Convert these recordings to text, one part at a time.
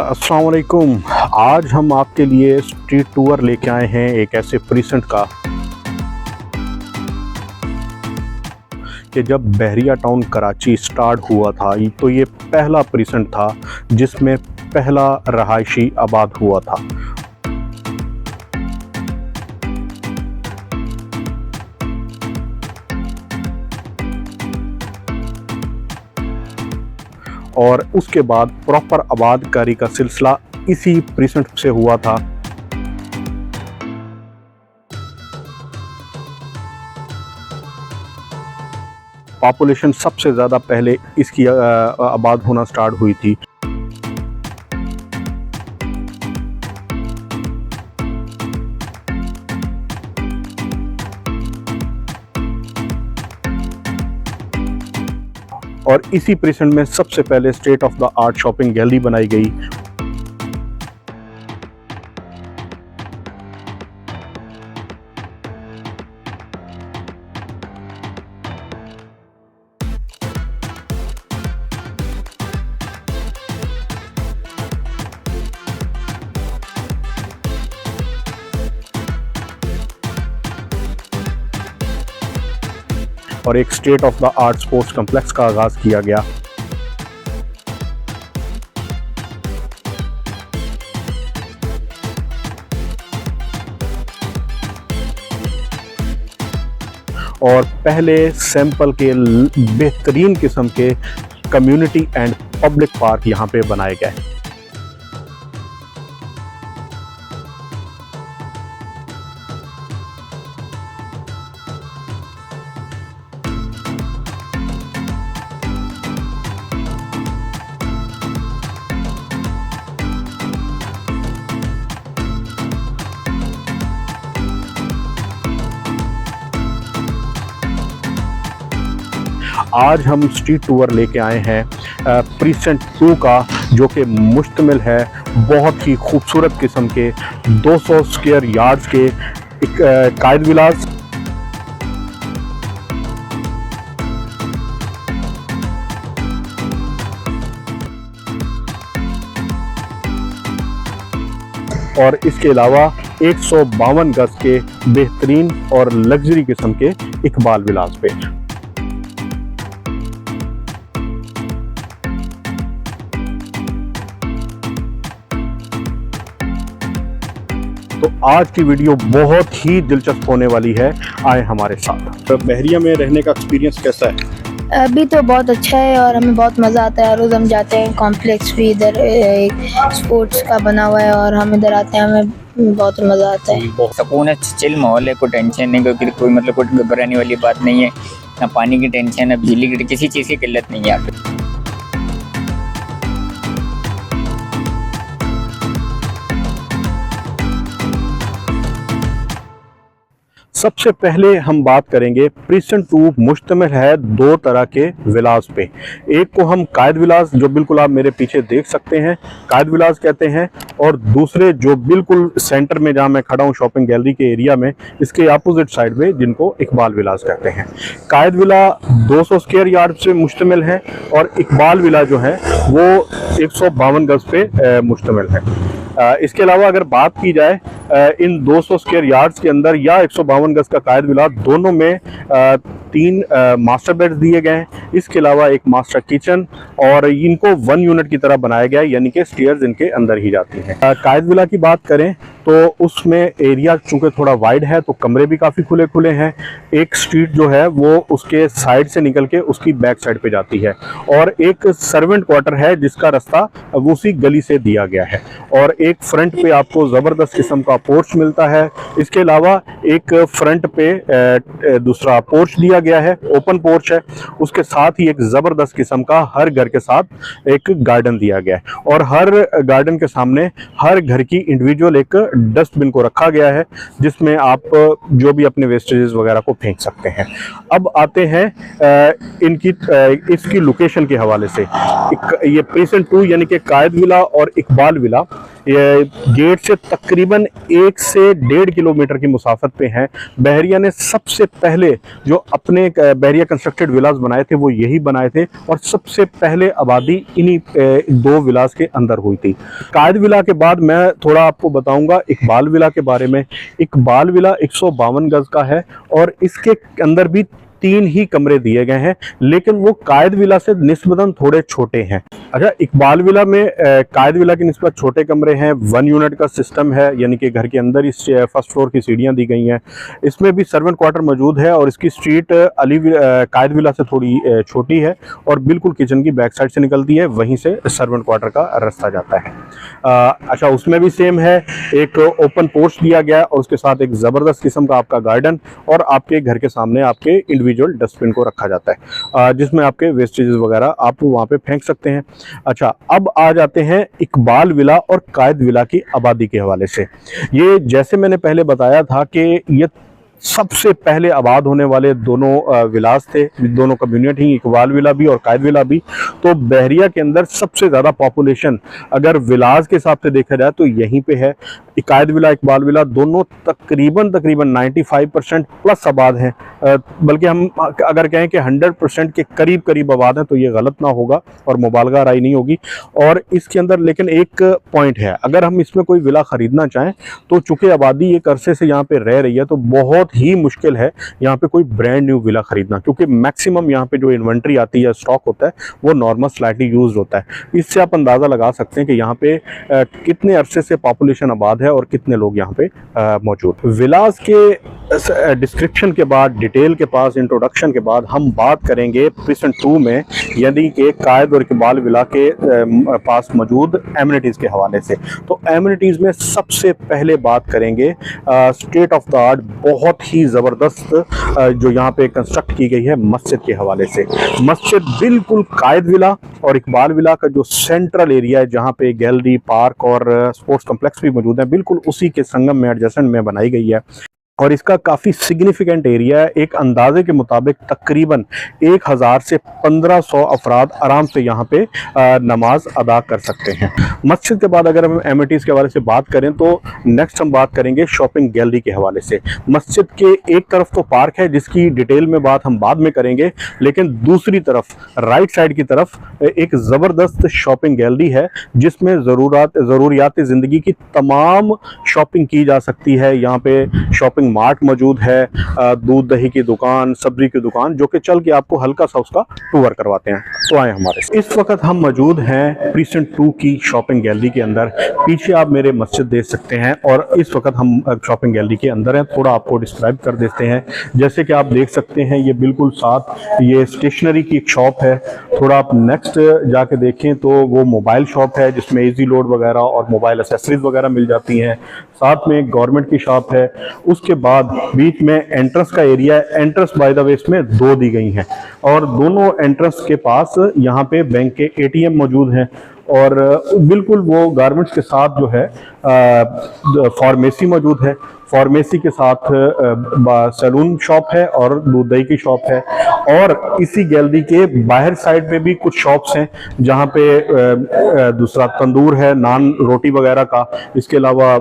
अस्सलाम वालेकुम। आज हम आपके लिए स्ट्रीट टूर लेके आए हैं एक ऐसे प्रीसेंट का कि जब बहरिया टाउन कराची स्टार्ट हुआ था तो ये पहला प्रीसेंट था जिसमें पहला रहायशी आबाद हुआ था। और उसके बाद प्रॉपर आबादकारी का सिलसिला इसी प्रीसेंट से हुआ था। पॉपुलेशन सबसे ज़्यादा पहले इसकी आबाद होना स्टार्ट हुई थी। और इसी प्रीसेंट में सबसे पहले state of the art shopping gallery बनाई गई। और एक state of the art sports complex का आगाज किया गया। और पहले सैंपल के बेहतरीन किस्म के कम्युनिटी एंड पब्लिक पार्क यहां पे बनाए गए। आज हम स्ट्रीट टूर लेके आए हैं प्रीसेंट 2 का, जो कि मुश्तमिल है बहुत ही खूबसूरत किस्म के 200 स्क्वायर यार्ड्स के एक कायद विलास। और इसके अलावा 152 गज के बेहतरीन और लग्जरी किस्म के इकबाल विलास पे। तो आज की वीडियो बहुत ही दिलचस्प होने वाली है, आए हमारे साथ। तो बहरिया में रहने का एक्सपीरियंस कैसा है? अभी तो बहुत अच्छा है और हमें बहुत मज़ा आता है। रोज़ हम जाते हैं, कॉम्प्लेक्स भी इधर एक स्पोर्ट्स का बना हुआ है और हम इधर आते हैं, हमें बहुत मज़ा आता है। सुकून है, चिल माहौल है, कोई टेंशन नहीं, क्योंकि कोई मतलब कोई घबराने वाली बात नहीं है। ना पानी की टेंशन, ना बिजली की, किसी चीज़ की किल्लत नहीं है यहाँ पे। सबसे पहले हम बात करेंगे प्रीसेंट 2 मुश्तमिल है 2 तरह के विलास पे। एक को हम कायद विलास, जो बिल्कुल आप मेरे पीछे देख सकते हैं, कायद विलास कहते हैं। और दूसरे जो बिल्कुल सेंटर में जहां मैं खड़ा हूं शॉपिंग गैलरी के एरिया में, इसके अपोजिट साइड में, जिनको इकबाल विलास कहते हैं। कायद विला 200 स्क्वायर यार्ड से मुश्तमिल है और इकबाल विला जो है वो 152 गज पे मुश्तमिल है। इसके अलावा अगर बात की जाए इन 200 स्क्वायर यार्ड्स के अंदर या 152 गज का कायद विला, दोनों में 3 मास्टर बेड्स दिए गए हैं। इसके अलावा एक मास्टर किचन, और इनको 1 यूनिट की तरह बनाया गया है, यानी कि स्टेयर्स इनके अंदर ही जाती हैं। कायद विला की बात करें तो उसमें एरिया चूंकि थोड़ा वाइड है तो कमरे भी काफ़ी खुले खुले हैं। एक स्ट्रीट जो है वो उसके साइड से निकल के उसकी बैक साइड पे जाती है, और एक सर्वेंट क्वार्टर है जिसका रास्ता वो उसी गली से दिया गया है। और एक फ्रंट पे आपको ज़बरदस्त किस्म का पोर्च मिलता है। इसके अलावा एक फ्रंट पे दूसरा पोर्च दिया गया है, ओपन पोर्च है। उसके साथ ही एक ज़बरदस्त किस्म का हर घर के साथ एक गार्डन दिया गया है, और हर गार्डन के सामने हर घर की इंडिविजुअल एक डस्टबिन को रखा गया है, जिसमें आप जो भी अपने वेस्टेजेस वगैरह को फेंक सकते हैं। अब आते हैं इसकी लोकेशन के हवाले से। ये प्रीसेंट 2 यानी कि कायद विला और इकबाल विला, ये गेट से तकरीबन 1 से 1.5 किलोमीटर की मुसाफत पे हैं। बहरिया ने सबसे पहले जो अपने बहरिया कंस्ट्रक्टेड विलास बनाए थे वो यही बनाए थे और सबसे पहले आबादी इन्हीं 2 विलास के अंदर हुई थी। कायद विला के बाद मैं थोड़ा आपको बताऊंगा इकबाल विला के बारे में। इकबाल विला 152 गज का है और इसके अंदर भी 3 ही कमरे दिए गए हैं, लेकिन वो कायद विला से निस्बतन थोड़े छोटे हैं। अच्छा, इकबाल विला में कायद विला की निस्बत छोटे कमरे हैं। 1 यूनिट का सिस्टम है, यानी कि घर के अंदर ही फर्स्ट फ्लोर की सीढ़ियां दी गई हैं। इसमें भी सर्वेंट क्वार्टर मौजूद है और इसकी स्ट्रीट कायद विला से थोड़ी छोटी है और बिल्कुल किचन की बैक साइड से निकलती है, वहीं से सर्वेंट क्वार्टर का रास्ता जाता है। अच्छा, उसमें भी सेम है, एक ओपन पोर्च दिया गया और उसके साथ एक ज़बरदस्त किस्म का आपका गार्डन और आपके घर के सामने आपके इंडिविजुअल डस्टबिन को रखा जाता है, जिसमें आपके वेस्टेजेस वगैरह आप वहाँ पे फेंक सकते हैं। अच्छा, अब आ जाते हैं इकबाल विला और कायद विला की आबादी के हवाले से। ये जैसे मैंने पहले बताया था कि ये सबसे पहले आबाद होने वाले दोनों विलास थे, दोनों कम्युनिटी, इकबाल विला भी और कायद विला भी। तो बहरिया के अंदर सबसे ज़्यादा पॉपुलेशन अगर विलास के हिसाब से देखा जाए तो यहीं पे है। कायद विला इकबाल विला दोनों तकरीबन 95% प्लस आबाद हैं, बल्कि हम अगर कहें कि 100% के करीब करीब आबाद हैं तो ये गलत ना होगा और मुबालगा राय नहीं होगी। और इसके अंदर लेकिन एक पॉइंट है, अगर हम इसमें कोई विला ख़रीदना चाहें तो चूँकि आबादी एक अरसे से यहाँ पे रह रही है तो बहुत ही मुश्किल है यहाँ पे कोई ब्रांड न्यू विला खरीदना, क्योंकि मैक्सिमम यहाँ पे जो इन्वेंट्री आती है, स्टॉक होता है, वो नॉर्मल स्लाइटली यूज्ड होता है। इससे आप अंदाज़ा लगा सकते हैं कि यहाँ पे कितने अरसे से पॉपुलेशन आबाद है और कितने लोग यहाँ पे मौजूद। विलास के डिस्क्रिप्शन के बाद, डिटेल के पास, इंट्रोडक्शन के बाद हम बात करेंगे प्रीसेंट 2 में, यानी कि कायद और इकबाल विला के पास मौजूद एमिनिटीज़ के हवाले से। तो एमिनिटीज़ में सबसे पहले बात करेंगे स्टेट ऑफ द आर्ट, बहुत ही ज़बरदस्त जो यहाँ पे कंस्ट्रक्ट की गई है मस्जिद के हवाले से। मस्जिद बिल्कुल कायद विला और इकबाल विला का जो सेंट्रल एरिया है, जहाँ पे गैलरी, पार्क और स्पोर्ट्स कॉम्प्लेक्स भी मौजूद है, बिल्कुल उसी के संगम में, एडजेसेंट में बनाई गई है। और इसका काफ़ी सिग्निफिकेंट एरिया है। एक अंदाजे के मुताबिक तकरीबन 1000 से 1500 अफराद आराम से यहाँ पे नमाज अदा कर सकते हैं। मस्जिद के बाद अगर हम एमिनिटीज़ के हवाले से बात करें तो नेक्स्ट हम बात करेंगे शॉपिंग गैलरी के हवाले से। मस्जिद के एक तरफ तो पार्क है जिसकी डिटेल में बात हम बाद में करेंगे, लेकिन दूसरी तरफ राइट साइड की तरफ एक ज़बरदस्त शॉपिंग गैलरी है जिसमें ज़रूरियात ज़िंदगी की तमाम शॉपिंग की जा सकती है। यहाँ पे शॉपिंग मार्ट मौजूद है, दूध दही की दुकान, सब्जी की दुकान, जो कि चल के आपको हल्का सा उसका टूर करवाते हैं। तो आए हमारे साथ। इस वक्त हम मौजूद हैं प्रीसेंट 2 की शॉपिंग गैलरी के अंदर। पीछे आप मेरे मस्जिद देख सकते हैं और इस वक्त हम शॉपिंग गैलरी के अंदर हैं। थोड़ा आपको डिस्क्राइब कर देते हैं। जैसे कि आप देख सकते हैं, ये बिल्कुल साथ ये स्टेशनरी की एक शॉप है। थोड़ा आप नेक्स्ट जाके देखें तो वो मोबाइल शॉप है जिसमें इजी लोड वगैरह और मोबाइल एसेसरीज वगैरह मिल जाती हैं। साथ में गवर्नमेंट की शॉप है। उसके बाद बीच में एंट्रेंस का एरिया है। एंट्रेंस बाय द वे इसमें 2 दी गई हैं और दोनों एंट्रेंस के पास यहाँ पे बैंक के ATM मौजूद हैं और बिल्कुल वो गारमेंट्स के साथ जो है फार्मेसी मौजूद है। फार्मेसी के साथ सैलून शॉप है और दूध दही की शॉप है। और इसी गैलरी के बाहर साइड पे भी कुछ शॉप्स हैं जहाँ पे दूसरा तंदूर है, नान रोटी वगैरह का। इसके अलावा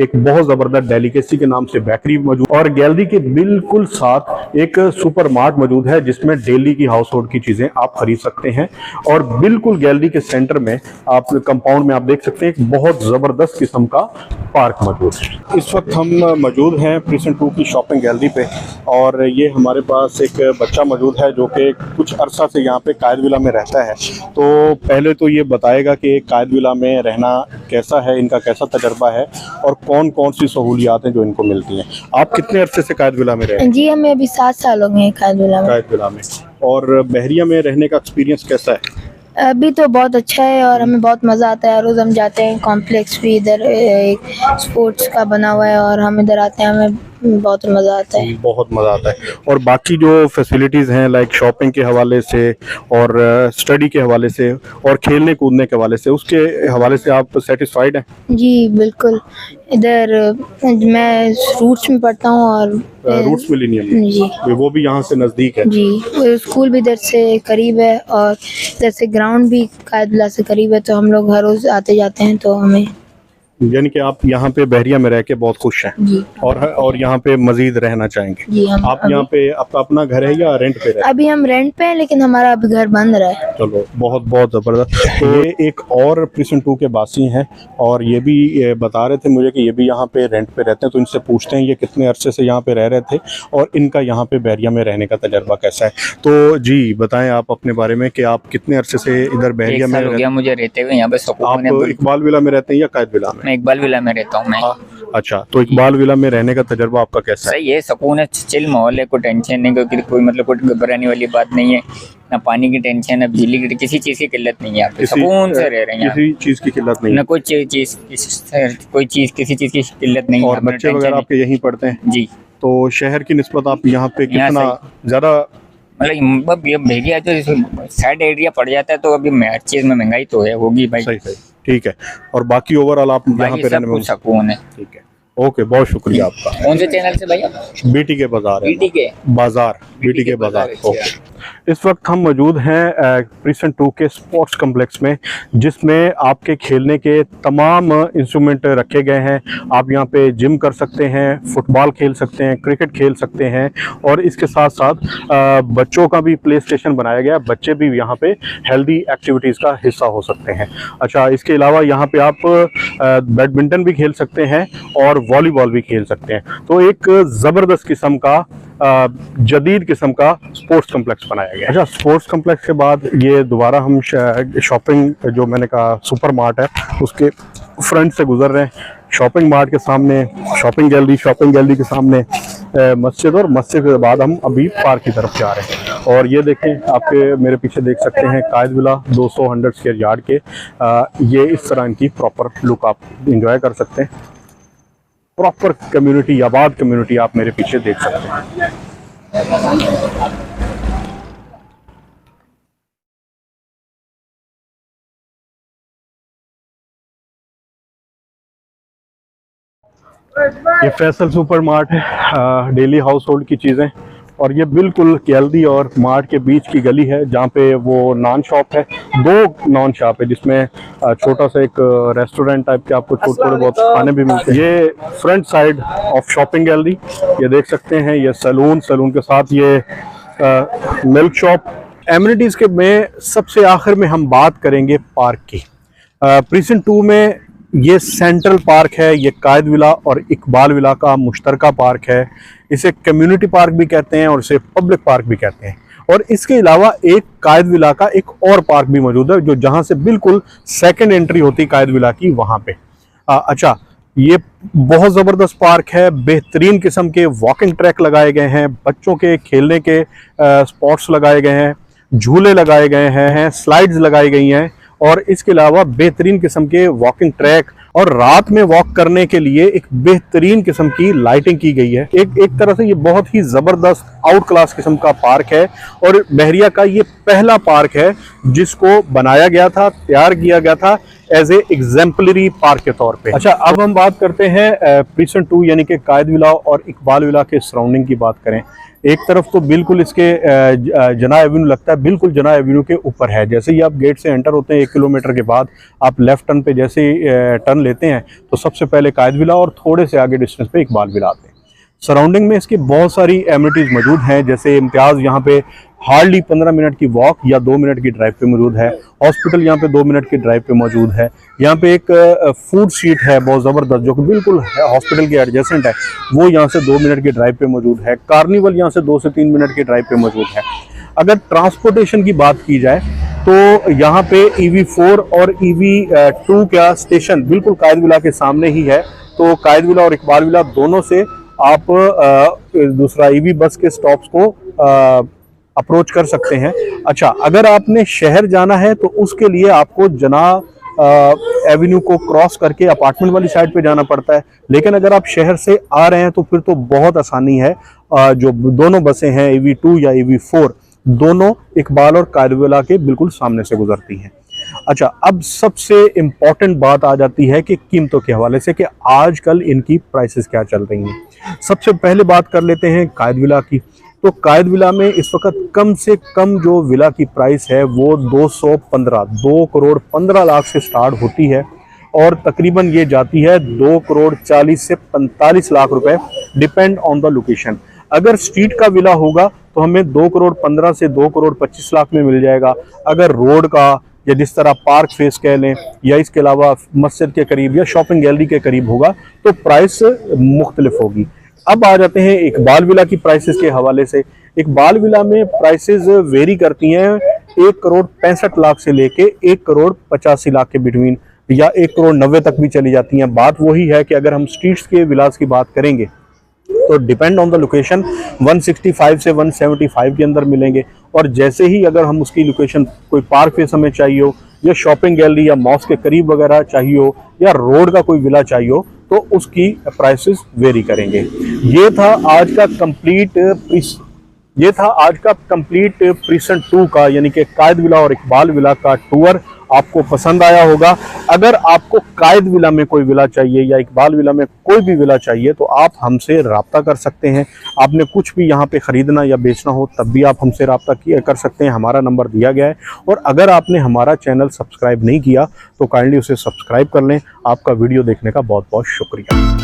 एक बहुत ज़बरदस्त डेलिकेसी के नाम से बेकरी मौजूद। और गैलरी के बिल्कुल साथ एक सुपर मार्ट मौजूद है जिसमें डेली की हाउस होल्ड की चीज़ें आप खरीद सकते हैं। और बिल्कुल गैलरी के सेंटर में आप कंपाउंड में आप देख सकते हैं एक बहुत ज़बरदस्त किस्म का पार्क मौजूद है। इस वक्त हम मौजूद हैं प्रीसेंट 2 की शॉपिंग गैलरी पे और ये हमारे पास एक बच्चा मौजूद है जो कि कुछ अरसा से यहाँ पे कायद विला में रहता है। तो पहले तो ये बताएगा कि कायद विला में रहना कैसा है, इनका कैसा तजर्बा है और कौन कौन सी सहूलियात हैं जो इनको मिलती हैं। आप कितने अरसे से कायद विला में रहे हैं? जी, हमें अभी 7 साल हो गए हैं कायद विला में। और बहरिया में रहने का एक्सपीरियंस कैसा है? अभी तो बहुत अच्छा है और हमें बहुत मज़ा आता है। रोज़ हम जाते हैं, कॉम्प्लेक्स भी इधर एक स्पोर्ट्स का बना हुआ है और हम इधर आते हैं, हमें बहुत मज़ा आता है। बहुत मज़ा आता है। और बाकी जो फैसिलिटीज़ हैं लाइक शॉपिंग के हवाले से और स्टडी के हवाले से और खेलने कूदने के हवाले से, उसके हवाले से आप सेटिस्फाइड हैं? जी बिल्कुल। इधर मैं रूट्स में पढ़ता हूँ और रूट्स मिलेनियम जी, वो भी यहाँ से नज़दीक है? जी, स्कूल भी इधर से करीब है और इधर से ग्राउंड भी कायद विला से करीब है, तो हम लोग हर रोज़ आते जाते हैं तो हमें यानी कि आप यहाँ पे बहरिया में रह के बहुत खुश हैं जी और यहाँ पे मजीद रहना चाहेंगे। जी। हम आप यहाँ पे आपका अपना घर है या रेंट पे रहते अभी हम रेंट पे हैं, लेकिन हमारा अभी घर बन रहा है। हैं? चलो बहुत बहुत ज़बरदस्त। तो ये एक और प्रिसन 2 के बासी हैं और ये भी बता रहे थे मुझे कि ये भी यहाँ पे रेंट पे रहते हैं। तो इनसे पूछते हैं ये कितने अरसे से यहाँ पे रह रहे थे और इनका यहाँ पे बहरिया में रहने का तजर्बा कैसा है। तो जी बताएं आप अपने बारे में कि आप कितने अरसे से इधर बहरिया 1 में साल हो रहते गया मुझे रहते हुए यहाँ पे सुकून है। आप इकबाल विला में रहते हैं या कायद विला में? मैं इकबाल विला में रहता हूँ मैं। अच्छा, तो इकबाल विला में रहने का तजर्बा आपका कैसा है? सही है, सुकून है, चिल माहौल है, कोई टेंशन नहीं, क्योंकि कोई मतलब कोई घबराने वाली बात नहीं है, ना पानी की टेंशन है, बिजली की, किसी चीज़ की किल्लत नहीं है। यहाँ पे सुकून से रह रहे हैं, किसी चीज़ की किल्लत नहीं ना है। कोई चीज़ किसी चीज़ की किल्लत नहीं है। और बच्चे वगैरह आपके यहीं पढ़ते हैं? जी। तो शहर की निस्बत आप यहाँ पे यहाँ कितना ज़्यादा? मतलब ये भेड़िया जो साइड एरिया पड़ जाता है, तो अभी हर चीज़ में महंगाई तो है, होगी भाई। सही सही, ठीक है। और बाकी ओवरऑल आप यहाँ बाकी पे सब रहने में कुछ सुकून है। ठीक है, ओके, बहुत शुक्रिया आपका। कौन से चैनल से भैया? बीटी के बाजार है। बीटी के बाजार, बीटी के बाजार। अच्छा। ओके। इस वक्त हम मौजूद हैं प्रिसन 2 के स्पोर्ट्स कम्प्लेक्स में, जिसमें आपके खेलने के तमाम इंस्ट्रूमेंट रखे गए हैं। आप यहाँ पे जिम कर सकते हैं, फुटबॉल खेल सकते हैं, क्रिकेट खेल सकते हैं और इसके साथ साथ बच्चों का भी प्ले स्टेशन बनाया गया है। बच्चे भी यहाँ पे हेल्दी एक्टिविटीज़ का हिस्सा हो सकते हैं। अच्छा, इसके अलावा यहाँ पे आप बैडमिंटन भी खेल सकते हैं और वॉलीबॉल भी खेल सकते हैं। तो एक ज़बरदस्त किस्म का जदीद किस्म का स्पोर्ट्स कम्प्लेक्स बनाया गया है। अच्छा, स्पोर्ट्स कम्प्लेक्स के बाद ये दोबारा हम शॉपिंग, जो मैंने कहा सुपर मार्ट है, उसके फ्रंट से गुजर रहे हैं। शॉपिंग मार्ट के सामने शॉपिंग गैलरी के सामने मस्जिद, और मस्जिद के बाद हम अभी पार्क की तरफ जा रहे हैं। और ये देखें, आपके मेरे पीछे देख सकते हैं कायद विला 200 स्क्वायर यार्ड के। ये इस तरह इनकी प्रॉपर लुक आप इंजॉय कर सकते हैं। प्रॉपर कम्युनिटी, आबाद कम्युनिटी आप मेरे पीछे देख सकते हैं। ये फैसल सुपर मार्ट है, डेली हाउस होल्ड की चीज़ें, और ये बिल्कुल केल्दी और मार्ट के बीच की गली है, जहाँ पे वो नॉन शॉप है, 2 नॉन शॉप है, जिसमें छोटा सा एक रेस्टोरेंट टाइप के आपको थोड़े बहुत खाने भी मिलते हैं। ये front side of shopping gallery, ये देख सकते हैं। ये सैलून के साथ ये मिल्क शॉप। एमिनिटीज़ के में सबसे आखिर में हम बात करेंगे पार्क की। प्रिसन 2 में ये सेंट्रल पार्क है, ये कायद विला और इकबाल विला का मुश्तरका पार्क है। इसे कम्युनिटी पार्क भी कहते हैं और इसे पब्लिक पार्क भी कहते हैं। और इसके अलावा एक कायद विला का एक और पार्क भी मौजूद है, जो जहां से बिल्कुल सेकंड एंट्री होती है कायद विला की, वहां पे। अच्छा, ये बहुत ज़बरदस्त पार्क है। बेहतरीन किस्म के वॉकिंग ट्रैक लगाए गए हैं, बच्चों के खेलने के स्पॉट्स लगाए गए हैं, झूले लगाए गए हैं, स्लाइड्स लगाई गई हैं, और इसके अलावा बेहतरीन किस्म के वॉकिंग ट्रैक, और रात में वॉक करने के लिए एक बेहतरीन किस्म की लाइटिंग की गई है। एक तरह से ये बहुत ही ज़बरदस्त आउट क्लास किस्म का पार्क है, और बहरिया का ये पहला पार्क है जिसको बनाया गया था, तैयार किया गया था एज ए एग्जाम्पलरी पार्क के तौर पे। अच्छा, अब हम बात करते हैं प्रिसन 2 यानी कि कायद विला और इकबाल विला के सराउंडिंग की बात करें। एक तरफ तो बिल्कुल इसके जना एवेन्यू लगता है, बिल्कुल जना एवेन्यू के ऊपर है। जैसे ही आप गेट से एंटर होते हैं 1 किलोमीटर के बाद, आप लेफ्ट टर्न पे जैसे ही टर्न लेते हैं तो सबसे पहले कायद विला और थोड़े से आगे डिस्टेंस पे इकबाल विला आते हैं। सराउंडिंग में इसकी बहुत सारी एमिनिटीज़ मौजूद हैं, जैसे इम्तियाज़ यहाँ पे हार्डली 15 मिनट की वॉक या 2 मिनट की ड्राइव पे मौजूद है। हॉस्पिटल यहाँ पे 2 मिनट की ड्राइव पे मौजूद है। यहाँ पे एक फूड स्ट्रीट है बहुत ज़बरदस्त, जो कि बिल्कुल हॉस्पिटल के एडजेसेंट है, वो यहाँ से 2 मिनट की ड्राइव पे मौजूद है। कार्निवल यहाँ से 2 से 3 मिनट की ड्राइव पे मौजूद है। अगर ट्रांसपोर्टेशन की बात की जाए तो यहाँ पे EV4 और EV2 का स्टेशन बिल्कुल कायद विला के सामने ही है। तो कायद विला और इकबाल विला दोनों से आप दूसरा EV बस के स्टॉप्स को अप्रोच कर सकते हैं। अच्छा, अगर आपने शहर जाना है तो उसके लिए आपको जना एवेन्यू को क्रॉस करके अपार्टमेंट वाली साइड पे जाना पड़ता है, लेकिन अगर आप शहर से आ रहे हैं तो फिर तो बहुत आसानी है। जो दोनों बसें हैं EV2 या EV4, दोनों इकबाल और कायद विला के बिल्कुल सामने से गुजरती हैं। अच्छा, अब सबसे इम्पॉर्टेंट बात आ जाती है कि कीमतों के हवाले से कि आजकल इनकी प्राइसेस क्या चल रही हैं। सबसे पहले बात कर लेते हैं कायद विला की। तो कायद विला में इस वक्त कम से कम जो विला की प्राइस है वो 2 करोड़ 15 लाख से स्टार्ट होती है, और तकरीबन ये जाती है 2 करोड़ 40 से 45 लाख रुपए, डिपेंड ऑन द लोकेशन। अगर स्ट्रीट का विला होगा तो हमें 2 करोड़ 15 से 2 करोड़ 25 लाख में मिल जाएगा। अगर रोड का या जिस तरह पार्क फेस कह लें या इसके अलावा मस्जिद के करीब या शॉपिंग गैलरी के करीब होगा तो प्राइस मुख्तलिफ होगी। अब आ जाते हैं इकबाल विला की प्राइसेस के हवाले से। इकबाल विला में प्राइसेस वेरी करती हैं 1 करोड़ 65 लाख से लेके 1 करोड़ 85 लाख के बिटवीन, या 1 करोड़ 90 तक भी चली जाती हैं। बात वही है कि अगर हम स्ट्रीट्स के विलास की बात करेंगे तो डिपेंड ऑन द लोकेशन 165 से 175 के अंदर मिलेंगे, और जैसे ही अगर हम उसकी लोकेशन कोई पार्क फेस हमें चाहिए हो या शॉपिंग गैलरी या मॉस्क के करीब वगैरह चाहिए हो या रोड का कोई विला चाहिए हो तो उसकी प्राइसेस वेरी करेंगे। ये था आज का कंप्लीट प्रीसन 2 का यानी कि कायद विला और इकबाल विला का टूर आपको पसंद आया होगा। अगर आपको कायद विला में कोई विला चाहिए या इकबाल विला में कोई भी विला चाहिए तो आप हमसे रब्ता कर सकते हैं। आपने कुछ भी यहाँ पे ख़रीदना या बेचना हो तब भी आप हमसे रब्ता कर सकते हैं, हमारा नंबर दिया गया है। और अगर आपने हमारा चैनल सब्सक्राइब नहीं किया तो काइंडली उसे सब्सक्राइब कर लें। आपका वीडियो देखने का बहुत बहुत शुक्रिया।